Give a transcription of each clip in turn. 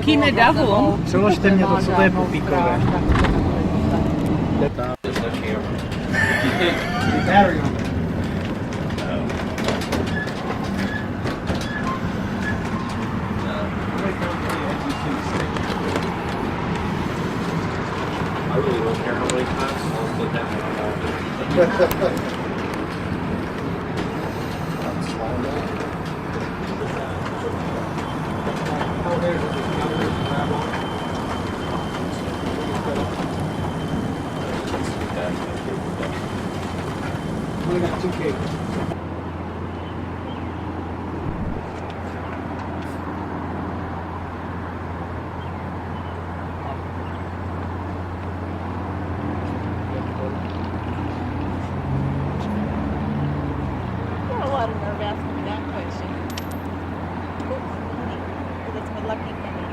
Kým je Davum? Přeložte mě to, co to je popíkové. I really don't care how many times I'll put that one on. We got 2 cables. A lot of nerve asking me that question. Oops, honey. Oh, that's my lucky penny.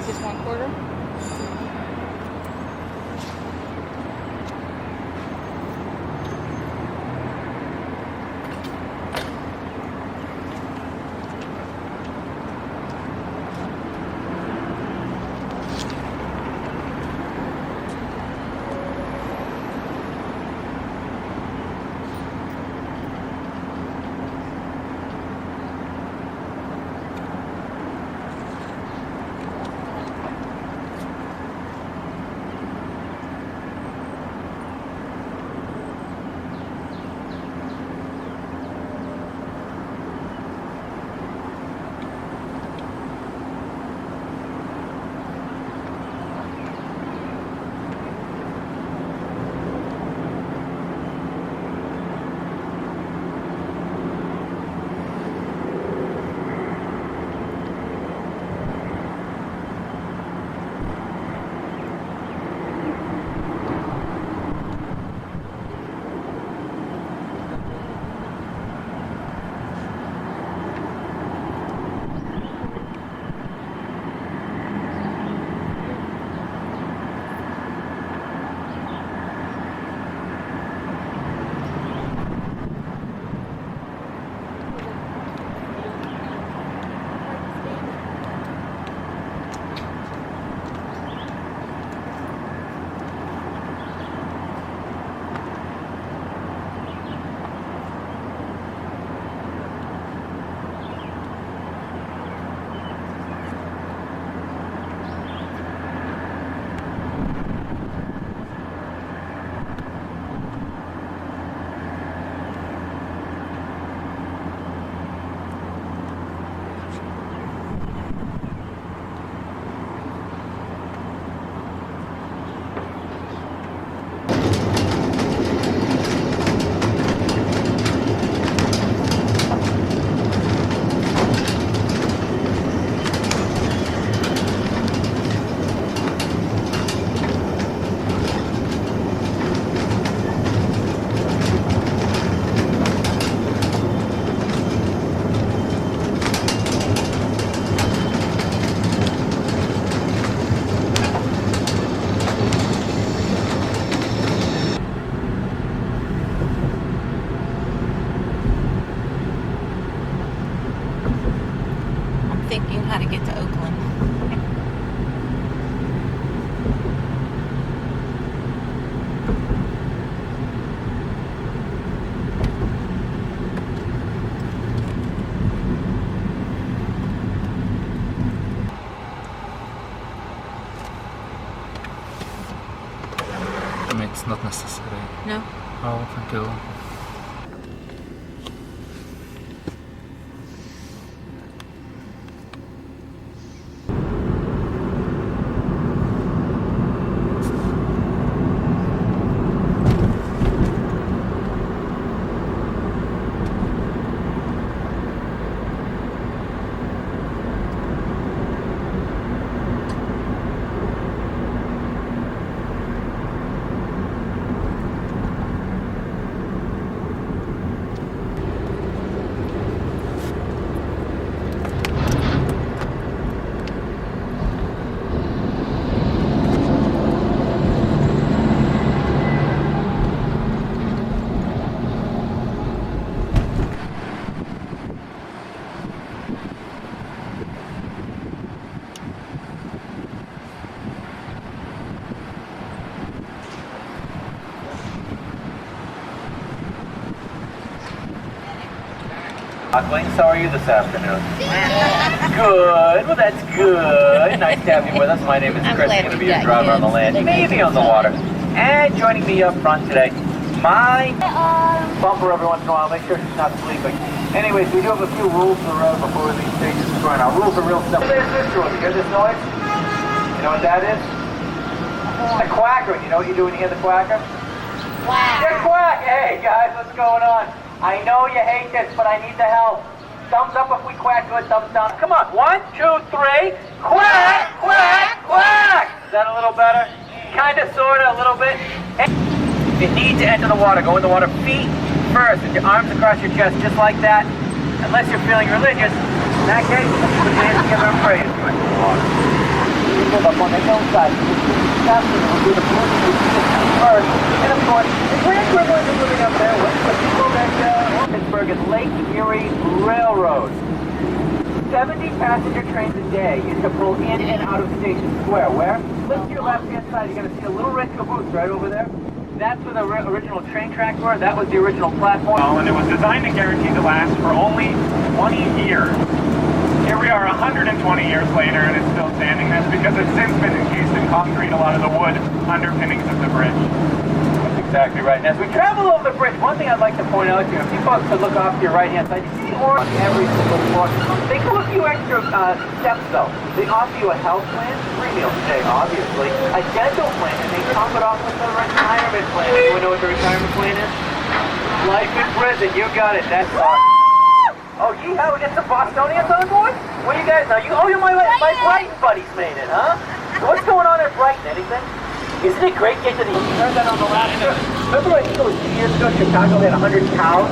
Just 1/4? Thinking how to get to Oakland. It's not necessary. No? Oh, thank you. So are you this afternoon? Good. Well, that's good. Nice to have you with us. My name is I'm Chris. glad I'm going to we be your got driver on the kids. land, They're maybe good on the fun. water. And joining me up front today, my bumper every once in a while. Make sure she's not sleeping. Anyways, we do have a few rules to the road before we leave stations going. Our rules are real simple. There's this rule. You hear this noise? You know what that is? A quacker. You know what you do when you hear the quacker? Wow. You're quack! Hey guys, what's going on? I know you hate this, but I need the help. Thumbs up if we quack good, thumbs down. Come on, 1, 2, 3. Quack! Quack! Quack! Is that a little better? Kinda, sorta, a little bit. Hey, you need to enter the water. Go in the water feet first, with your arms across your chest, just like that. Unless you're feeling religious. In that case, let's put your hands together and pray as you enter the water. We live up on the hillside. We'll do the first. And of course, the grand equivalent of moving up there was the people that Pittsburgh and Lake Erie Railroad. 70 passenger trains a day used to pull in and out of Station Square. Where? Look to your left-hand side. You're going to see a little red caboose right over there. That's where the original train tracks were. That was the original platform. And it was designed to guarantee to last for only 20 years. Here we are 120 years later and it's still standing. That's because it's since been encased in concrete, a lot of the wood underpinnings of the bridge. That's exactly right. And as we travel over the bridge, one thing I'd like to point out here, if you folks could look off to your right-hand side, you see the orange on every single floor. They come a few extra steps, though. They offer you a health plan, free meals today, obviously, a dental plan, and they top it off with a retirement plan. Anyone know what the retirement plan is? Life in prison. You got it. That's awesome. Oh, gee, how we get some Bostonians on board? What do you guys know? You're my Brighton buddies made it, huh? So what's going on at Brighton? Anything? Isn't it great getting to the... You heard that on the last trip? Remember, I think it was 2 years ago, Chicago had 100 cows?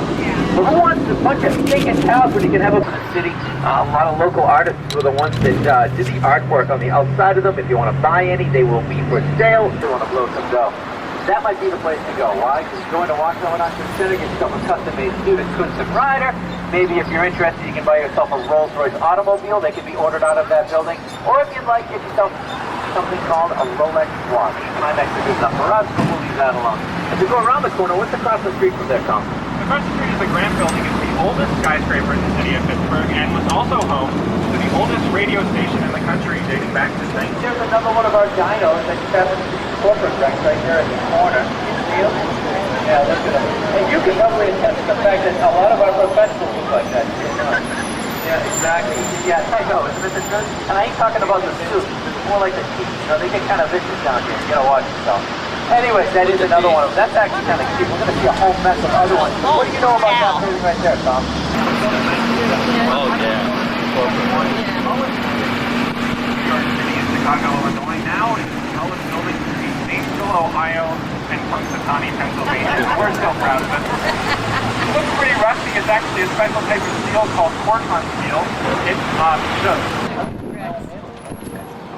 Well, who wants a bunch of stinking cows when you can have them in the city? A lot of local artists were the ones that did the artwork on the outside of them. If you want to buy any, they will be for sale. If you want to blow some dough. That might be the place to go. Why? Because you go into Washington Center, get yourself a custom-made suit at Kunsten Rider. Maybe if you're interested, you can buy yourself a Rolls-Royce automobile. They can be ordered out of that building. Or if you'd like, get yourself something called a Rolex watch. Timex is good enough for us, so we'll leave that alone. As we go around the corner, what's across the street from there, Tom? Across the street is the Grant Building. It's the oldest skyscraper in the city of Pittsburgh and was also home to the oldest radio station in the country dating back to 19. There's another one of our dinos that just happens to be corporate wrecks right there in the corner. You see them? Yeah, look at them. And you can probably attest to the fact that a lot of our professionals look like that. Yeah, exactly. Yeah, I know, isn't it the truth? And I ain't talking about the suits. It's more like the teeth. You know, they get kind of vicious down here. You gotta watch yourself. Anyways, that is another one of them. That's actually kind of cute. We're gonna see a whole mess of other ones. What do you know about that building right there, Tom? Oh, yeah. New York City and Chicago, Illinois. Now it's the tallest building between Statesville, Ohio, and Punxsutawney, Pennsylvania. We're still proud of it. It looks pretty rusty. It's actually a special type of steel called corton steel. It's shook.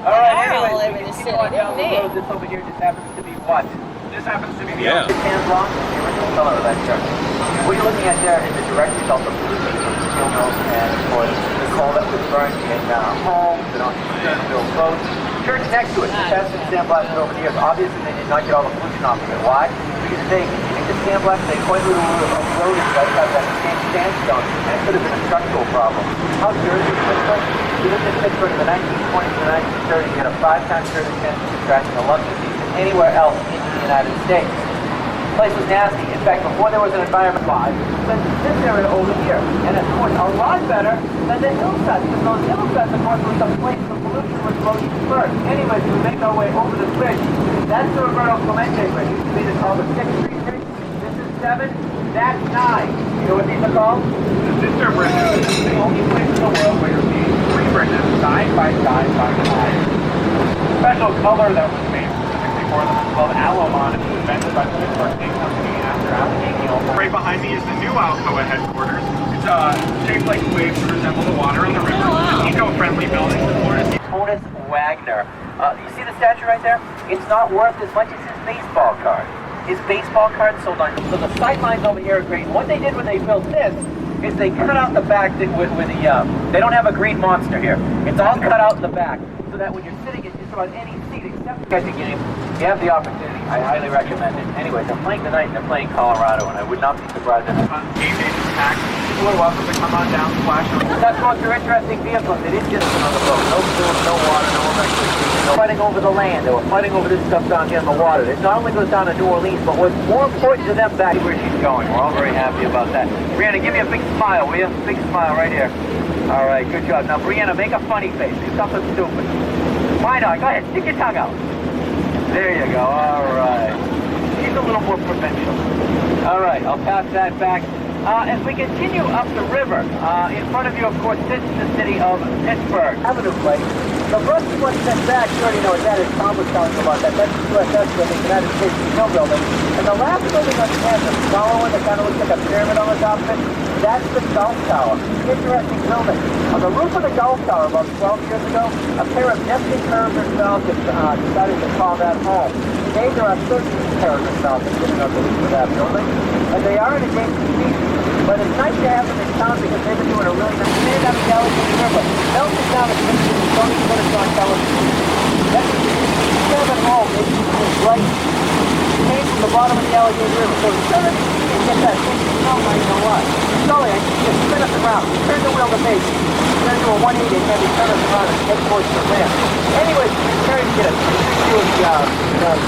All right, They are all anyways, over we the continue city, on down the didn't they? road. This over here just happens to be what? This happens to be the Hands on, the original color of that shirt. What you're looking at there is a direct result of pollution from steel mills and, of course, the coal that was burned in homes and on steel boats. Church next to it, the test and sandblasted over the years. Obviously, they did not get all the pollution off of it. Why? Because they take the sandblast, they quite literally eroded right out of that same sandstone, and it could have been a structural problem. How dirty is Pittsburgh? You lived in Pittsburgh in the 1920s and the 1930s, you had a 5 times greater chance of contracting a lung disease than anywhere else in the United States. The place was nasty. In fact, before there was an environment law, spent this area over here, and of course, a lot better than the hillsides, because those hillsides, of course, was the place the pollution was most dispersed. Anyways, we make our way over this bridge. That's the Roberto Clemente Bridge. You see this called the 6th Street Bridge. This is 7. That's 9. You know what these are called? The sister bridges is the only place in the world where you're seeing 3 bridges side by side by side. The special color that was made specifically for them is called Alomon. It was invented by the Pittsburgh State Company after Allegheny. Right behind me is the new Alcoa headquarters. It's shaped like waves to resemble the water on the river. It's an eco-friendly building. Honus Wagner. You see the statue right there? It's not worth as much as his baseball card. His baseball card sold on. So the sight lines over here are green. What they did when they built this is they cut out the back with the. They don't have a green monster here. It's all cut out in the back, so that when you're sitting in just about any seat except the catching game, you have the opportunity. I highly recommend it. Anyways, they're playing tonight and they're playing Colorado, and I would not be surprised if Game day is packed. people are welcome to come on down, splash them. That's most are interesting vehicles. They didn't just on the boat. No food, no water, no electricity. No fighting over the land. They were fighting over this stuff down here in the water. It not only goes down to New Orleans, but what's more important to them back where she's going. We're all very happy about that. Brianna, give me a big smile, will you? Big smile right here. All right, good job. Now, Brianna, make a funny face. Do something stupid. Why not? Go ahead, stick your tongue out. There you go. All right. She's a little more provincial. All right, I'll pass that back. As we continue up the river, in front of you, of course, sits the city of Pittsburgh. Avenue place. The first one set back, you already know what that is. Tom was telling you about that. That's the USS building, the United States Steel building. And the last building on campus, the smaller one that kind of looks like a pyramid on the top of it, that's the Gulf Tower. Interesting building. On the roof of the Gulf Tower about 12 years ago, a pair of nesting peregrine falcons decided to call that home. Today there are 13 peregrine falcons sitting on the roof of that building, and they are an endangered species. But it's nice to have them in town because they've been doing a really nice thing on the Allegheny River. Melting down the pictures and don't even put us on television. That's at home. It's like came from the bottom of the Allegheny River. So as soon as you can get that thing, you know what. Sully, I can just spin us around. Turn the wheel to me. Turn to a 180 and then we turn us around and head towards the ramp. Anyways, we're trying to get a view of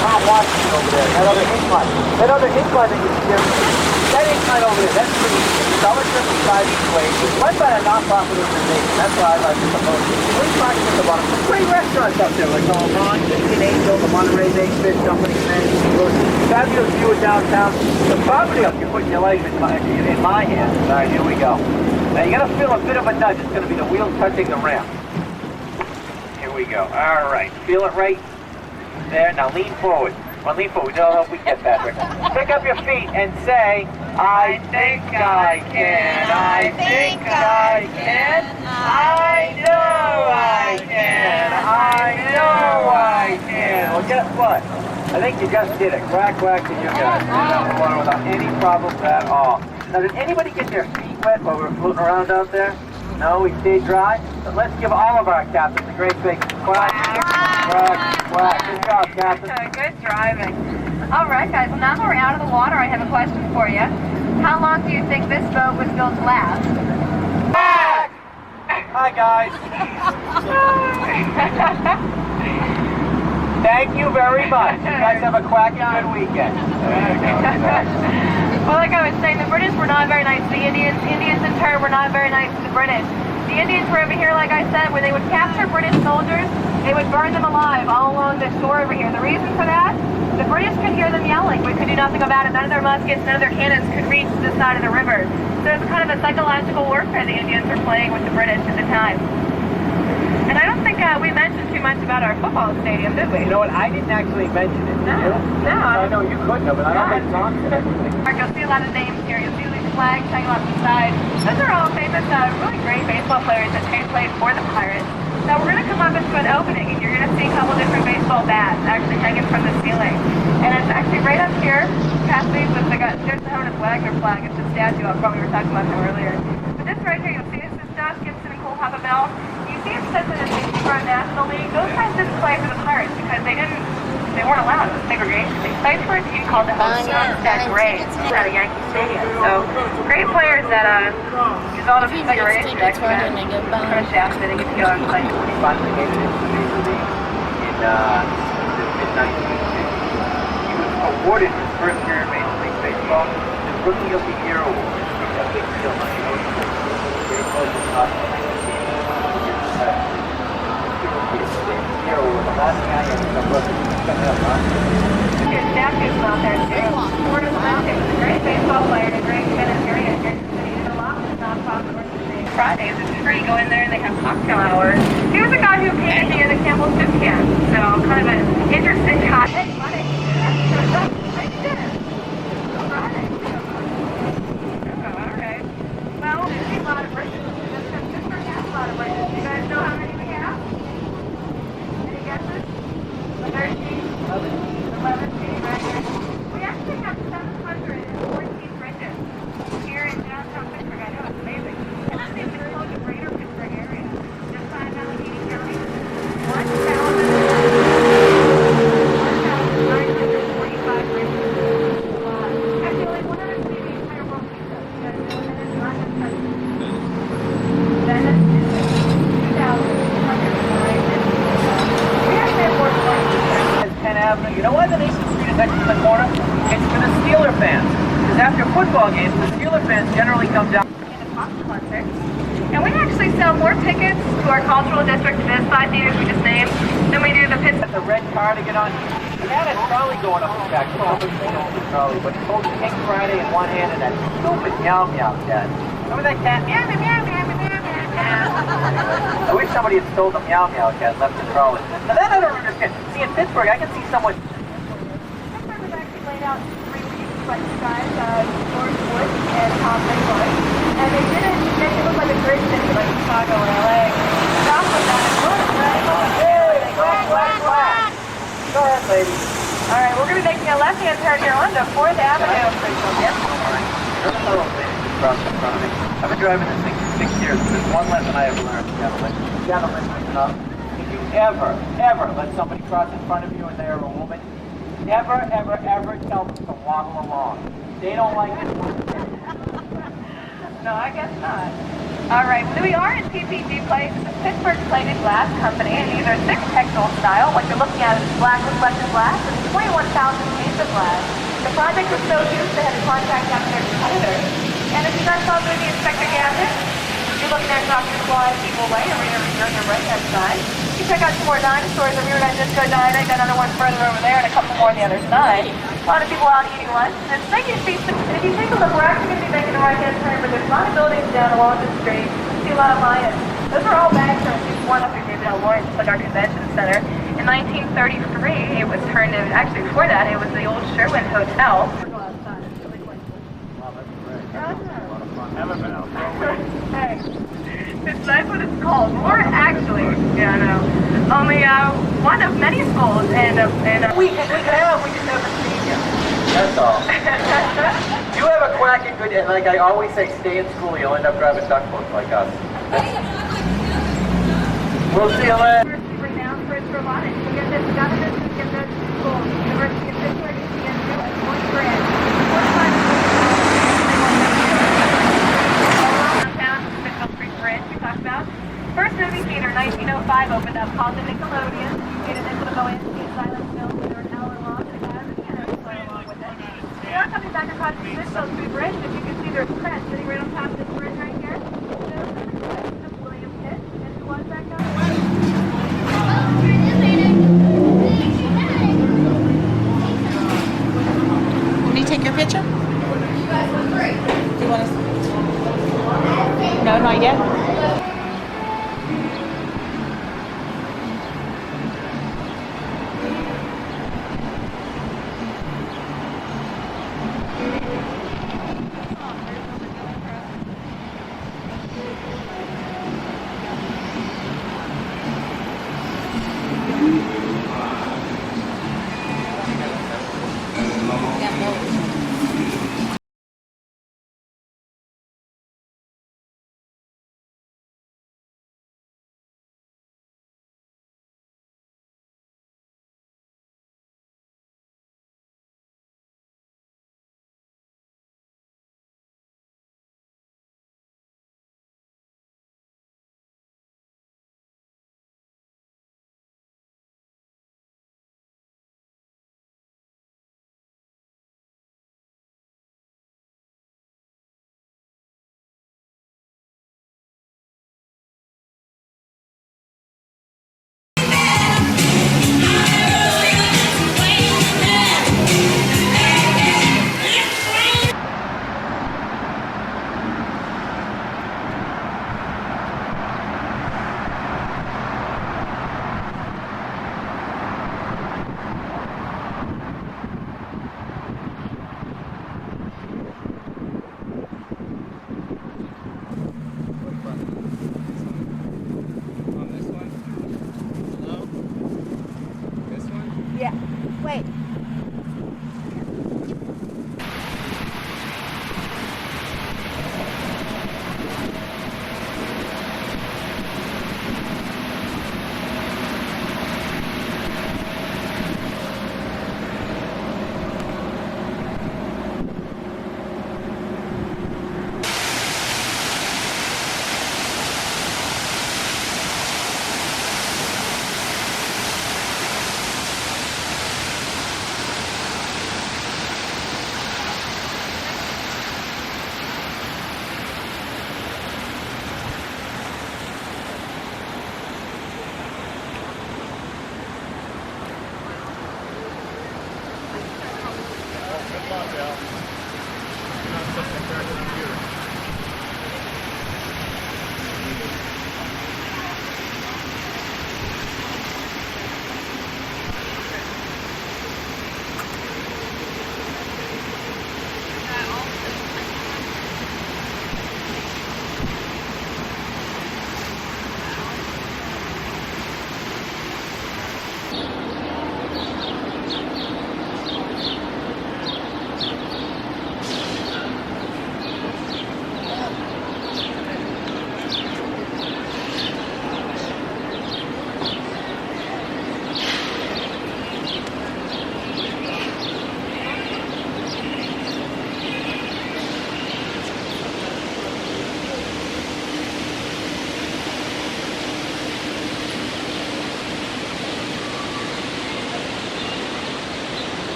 Tom Washington over there. That other incline. That other incline that you see there. That incline over there, that's pretty scholarship and side each way. It's run by a non-profit organization. That's why I like it the most. We're talking at the bottom. Some great restaurants up there, like Ron, Indian Angel, the Monterey Bay Fish Company, fabulous view of downtown. The property up, you're putting your legs in my hands. All right, here we go. Now you gotta feel a bit of a nudge. It's gonna be the wheels touching the ramp. Here we go. All right, feel it right there. Now lean forward. Well, lean forward. No, help we get Patrick. Pick up your feet and say, I think I can. I think I can. I know I can. I know I can. Well, guess what? I think you just did it. Quack, quack, and you got it. That water without any problems at all. Now, did anybody get their feet wet while we were floating around out there? No, we stayed dry? But let's give all of our captains a great big quack, quack, quack. Good job, Captain. Good driving. All right, guys. Well, now that we're out of the water, I have a question for you. How long do you think this boat was built to last? Quack! Hi, guys. Thank you very much. You guys have a quacky good weekend. There you go. Well, like I was saying, the British were not very nice to the Indians. Indians, in turn, were not very nice to the British. The Indians were over here, like I said, when they would capture British soldiers, they would burn them alive all along the shore over here. The reason for that? The British could hear them yelling. We could do nothing about it. None of their muskets, none of their cannons could reach this side of the river. So it was kind of a psychological warfare the Indians were playing with the British at the time. And I don't think we mentioned too much about our football stadium, did we? You know what? I didn't actually mention it. Did you? No. I know you couldn't have, but I don't think Tom said everything. You'll see a lot of names here. You'll see these flags hanging off the side. Those are all famous, really great baseball players that played for the Pirates. Now we're going to come up into an opening, and you're going to see a couple different baseball bats actually hanging from the ceiling. And it's actually right up here, past these, there's the Honus Wagner flag. It's a statue up front. We were talking about them earlier. But this right here, you'll see this is Josh Gibson and Cole Hoppenbell. You see it says that it's the Pittsburgh National League. Those guys didn't play for the Pirates because they weren't allowed. It was segregation. They played for a team called the Homestead Grays at a Yankee Stadium. So great players that use all the segregation to actually put a shaft that they get to go and play. He finally made it into the Major League in the mid-1950s. He was awarded his first year in Major League Baseball the Rookie of the Year award. It's a big deal. Very close to the top. The last guy in the book coming up, huh? His statue's out there too. Fortis Mountain. He's a great baseball player and a great humanitarian. He did a lot with nonprofit organizations. Fridays at 3, go in there and they have cocktail hour. He was a guy who painted the Campbell soup can. So kind of an interesting guy. Hey, buddy. How you doing? Friday. All right. Well, there's a lot of bridges. Pittsburgh has a lot of bridges. You guys know how many we have? Any guesses? 13, 11, right here. We actually have 714 bridges here in downtown Pittsburgh. I know, it's amazing. And that's in the greater Pittsburgh area. Just by Allegheny County. 1,000 Steeler fans generally come down. And a pop concert. And we actually sell more tickets to our cultural district, this 5 theaters we just named, than we do the Pittsburgh. The red cardigan on. He had a trolley going up the back. Nobody's seen the trolley, but he holding King Friday in one hand and that stupid meow meow cat. Remember that cat? Meow meow meow meow meow meow. I wish somebody had stole the meow meow cat and left the trolley. Now that I don't understand. See, in Pittsburgh, I can see someone. Pittsburgh was actually laid out in 3 weeks by two guys, George Wood and Tom Nicholas. And they didn't make it look like a great city like Chicago or LA. Stop with that. Hey, quack, quack, quack. Go ahead, lady. All right, we're going to be making a left-hand turn here onto 4th Avenue. Yep. There's a little thing across in front of me. I've been driving this thing for 6 years. There's one lesson I have learned, gentlemen. Gentlemen, listen up. If you ever let somebody cross in front of you and they are a woman, ever tell them to waddle along. They don't like it. No, I guess not. All right, well, we are in PPG Place. It's a Pittsburgh plated glass company, and these are 6 hexagonal style. What you're looking at is black reflective glass, and it's 21,000 feet of glass. The project was so huge they had to contact out their competitors. And if you guys saw the movie Inspector Gadget, you're looking at Dr. Claw's Evil Way, over here on your right-hand side. You check out some more dinosaurs over here at Disco Diner, got another one further over there, and a couple more on the other side. A lot of people out eating lunch. And if you take a look, we're actually going to be making a right-hand turn, but there's a lot of buildings down along the street. You see a lot of lions. Those are all banks from one up in David L. Lawrence, like our convention center. In 1933, it was turned into, actually before that, it was the old Sherwin Hotel. Hey, it's nice what it's called. We're actually, yeah, I know, only one of many schools, and We just never seen you. That's all. You have a quack and good, and like I always say, stay in school. You'll end up driving duck boats like us. We'll see you later. Renowned for its robotics. We get this government, we get this school, University of Pittsburgh, UCSU, and one grant. Downtown, Pittsburgh Street Bridge we talked about. First movie theater, 1905, opened up, called the Nickelodeon. Made it able to go in and see a silent film that are an hour long, and it has a piano to play along with it. We are coming back across the Pittsburgh Street Bridge, and if you can see there's Fred sitting right on top of this bridge right here. There's William Pitt, and who was that guy? Can you take your picture? Do you want to? No, not yet.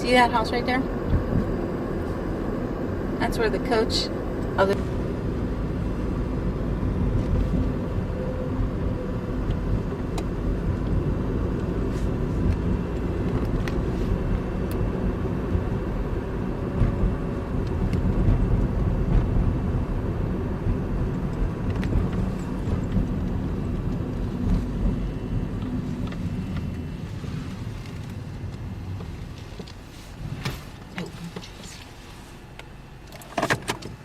See that house right there? That's where the coach of the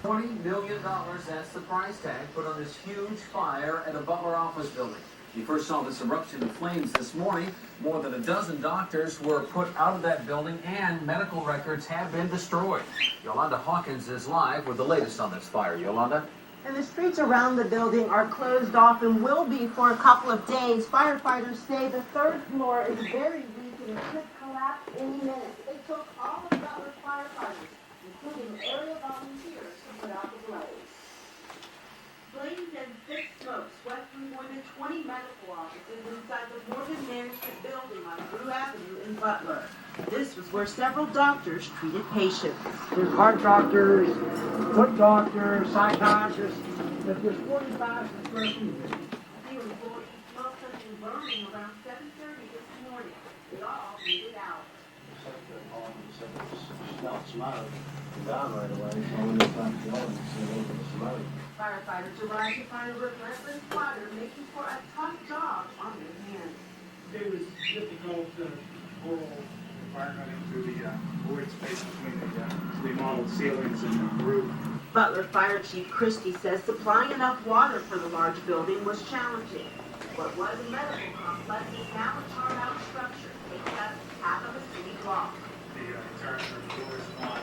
$20 million, that's the price tag put on this huge fire at a Butler office building. You first saw this eruption of flames this morning. More than a dozen doctors were put out of that building and medical records have been destroyed. Yolanda Hawkins is live with the latest on this fire. Yolanda? And the streets around the building are closed off and will be for a couple of days. Firefighters say the third floor is very weak and it could collapse any minute. It took all of Butler's firefighters, including area volunteers, to put out the blaze. Flames and thick smoke swept through more than 20 medical offices inside the Morgan Management Building on Drew Avenue in Butler. This was where several doctors treated patients. There's heart doctors, foot doctors, psychiatrists. There's 45 square feet. Few employees smoked something burning around 7:30 this morning. They all made it out. Smell smoke. Down right away. So when it's time to go, it's smoke. Firefighters arrived to find a relentless fire making for a tough job on their hands. It was difficult to pull the firemen into the void space between the remodeled ceilings and the roof. Butler Fire Chief Christie says supplying enough water for the large building was challenging. What was a medical complex is now a charred-out structure taking up half of a city block. The entire doors on